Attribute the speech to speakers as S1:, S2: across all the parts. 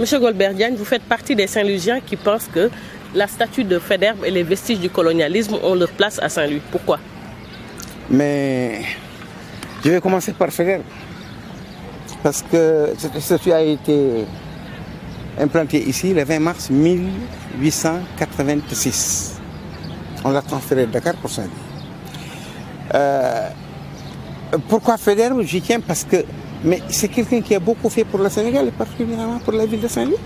S1: Monsieur Golbert Diagne, vous faites partie des Saint-Louisiens qui pensent que la statue de Faidherbe et les vestiges du colonialisme ont leur place à Saint-Louis. Pourquoi?
S2: Mais je vais commencer par Faidherbe. Parce que cette statue a été implantée ici le 20 mars 1886. On l'a transférée de Dakar pour Saint-Louis. Pourquoi Faidherbe? J'y tiens parce que c'est quelqu'un qui a beaucoup fait pour le Sénégal et particulièrement pour la ville de Saint-Louis.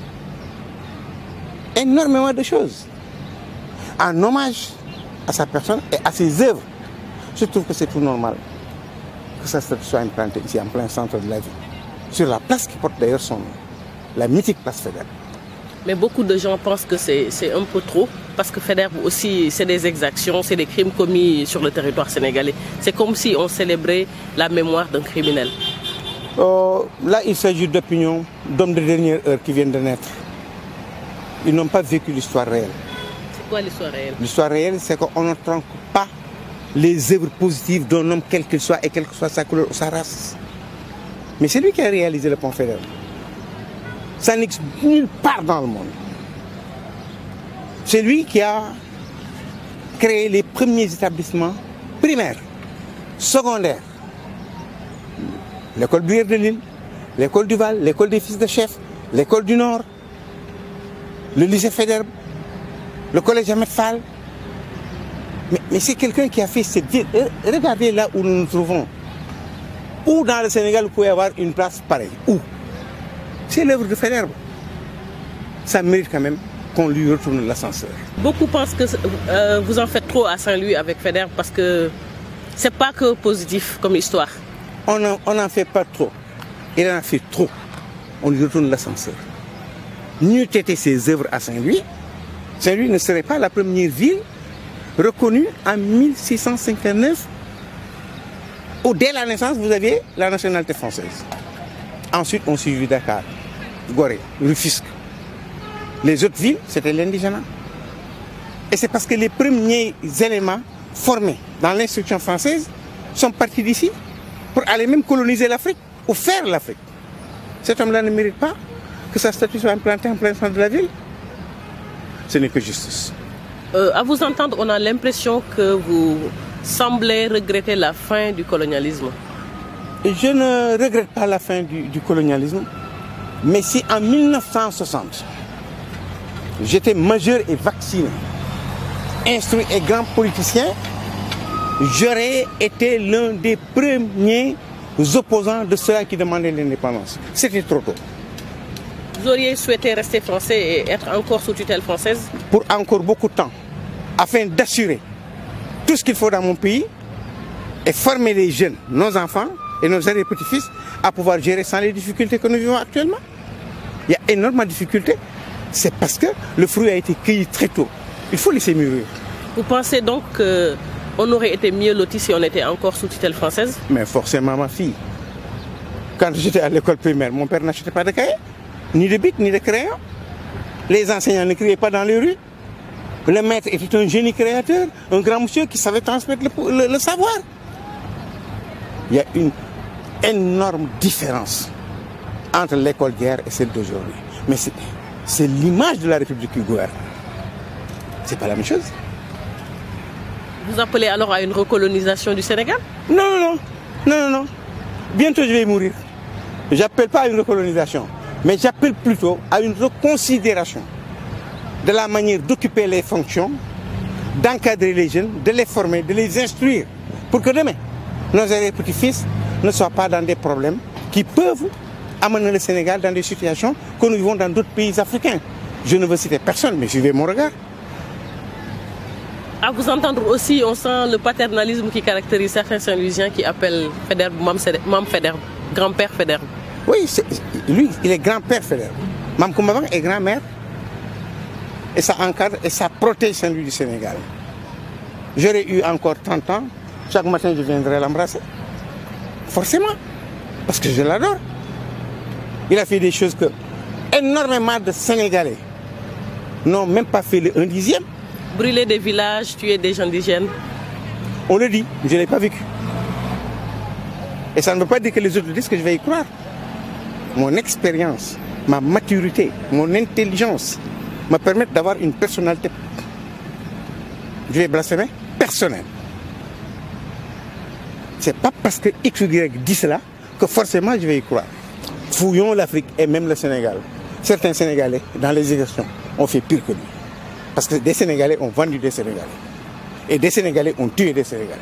S2: Énormément de choses. En hommage à sa personne et à ses œuvres. Je trouve que c'est tout normal que sa statue soit implantée ici en plein centre de la ville. Sur la place qui porte d'ailleurs son nom, la mythique place Faidherbe.
S1: Mais beaucoup de gens pensent que c'est un peu trop, parce que Faidherbe aussi, c'est des exactions, c'est des crimes commis sur le territoire sénégalais. C'est comme si on célébrait la mémoire d'un criminel.
S2: Là, il s'agit d'opinions d'hommes de dernière heure qui viennent de naître. Ils n'ont pas vécu l'histoire réelle.
S1: C'est quoi l'histoire réelle?
S2: L'histoire réelle, c'est qu'on ne tronque pas les œuvres positives d'un homme quel qu'il soit et quelle que soit sa couleur ou sa race. Mais c'est lui qui a réalisé le pont Faidherbe. Ça n'existe nulle part dans le monde. C'est lui qui a créé les premiers établissements primaires, secondaires. L'école Bruyère de Lille, l'école du Val, l'école des fils de chef, l'école du Nord, le lycée Faidherbe, le collège Ahmed Fall. Mais c'est quelqu'un qui a fait cette ville. Regardez là où nous nous trouvons. Où dans le Sénégal vous pouvez avoir une place pareille? Où? C'est l'œuvre de Faidherbe. Ça mérite quand même qu'on lui retourne l'ascenseur.
S1: Beaucoup pensent que vous en faites trop à Saint-Louis avec Faidherbe parce que c'est pas que positif comme histoire.
S2: On n'en fait pas trop. Il en a fait trop. On lui retourne l'ascenseur. N'eût été ses œuvres à Saint-Louis, Saint-Louis ne serait pas la première ville reconnue en 1659 où dès la naissance vous aviez la nationalité française. Ensuite on suivit Dakar, Gorée, Rufisque. Les autres villes c'était l'indigénat. Et c'est parce que les premiers éléments formés dans l'instruction française sont partis d'ici pour aller même coloniser l'Afrique ou faire l'Afrique. Cet homme-là ne mérite pas que sa statue soit implantée en plein centre de la ville. Ce n'est que justice.
S1: À vous entendre, on a l'impression que vous semblez regretter la fin du colonialisme.
S2: Je ne regrette pas la fin du colonialisme, mais si en 1960, j'étais majeur et vacciné, instruit et grand politicien, j'aurais été l'un des premiers opposants de ceux qui demandaient l'indépendance. C'était trop tôt.
S1: Vous auriez souhaité rester français et être encore sous tutelle française?
S2: Pour encore beaucoup de temps, afin d'assurer tout ce qu'il faut dans mon pays et former les jeunes, nos enfants et nos arrière-petits-fils à pouvoir gérer sans les difficultés que nous vivons actuellement. Il y a énormément de difficultés. C'est parce que le fruit a été cueilli très tôt. Il faut laisser mûrir.
S1: Vous pensez donc qu'on aurait été mieux loti si on était encore sous tutelle française?
S2: Mais forcément, ma fille. Quand j'étais à l'école primaire, mon père n'achetait pas de cahiers, ni de bic, ni de crayon. Les enseignants ne criaient pas dans les rues. Le maître était un génie créateur, un grand monsieur qui savait transmettre le savoir. Il y a une énorme différence entre l'école d'hier et celle d'aujourd'hui. Mais c'est l'image de la République qui gouverne. C'est pas la même chose.
S1: Vous appelez alors à une recolonisation du Sénégal?
S2: Non. Bientôt je vais mourir. J'appelle pas à une recolonisation, mais j'appelle plutôt à une reconsidération de la manière d'occuper les fonctions, d'encadrer les jeunes, de les former, de les instruire, pour que demain, nos petits-fils ne soient pas dans des problèmes qui peuvent amener le Sénégal dans des situations que nous vivons dans d'autres pays africains. Je ne veux citer personne, mais suivez mon regard.
S1: À vous entendre aussi, on sent le paternalisme qui caractérise certains Saint-Louisiens qui appellent Faidherbe Mam Faidherbe, grand-père Faidherbe.
S2: Oui, lui, il est grand-père Faidherbe. Mam Koumbavan est grand-mère. Et ça encadre et ça protège Saint-Louis du Sénégal. J'aurais eu encore 30 ans, chaque matin je viendrais l'embrasser. Forcément, parce que je l'adore. Il a fait des choses que énormément de Sénégalais n'ont même pas fait le 1/10.
S1: Brûler des villages, tuer des gens indigènes.
S2: On le dit, je ne l'ai pas vécu. Et ça ne veut pas dire que les autres disent que je vais y croire. Mon expérience ma maturité, mon intelligence me permettent d'avoir une personnalité. Je vais blasphémer personnelle. C'est pas parce que X ou Y dit cela que forcément je vais y croire. Fouillons l'Afrique et même le Sénégal. Certains Sénégalais, dans les élections, ont fait pire que lui. Parce que des Sénégalais ont vendu des Sénégalais. Et des Sénégalais ont tué des Sénégalais.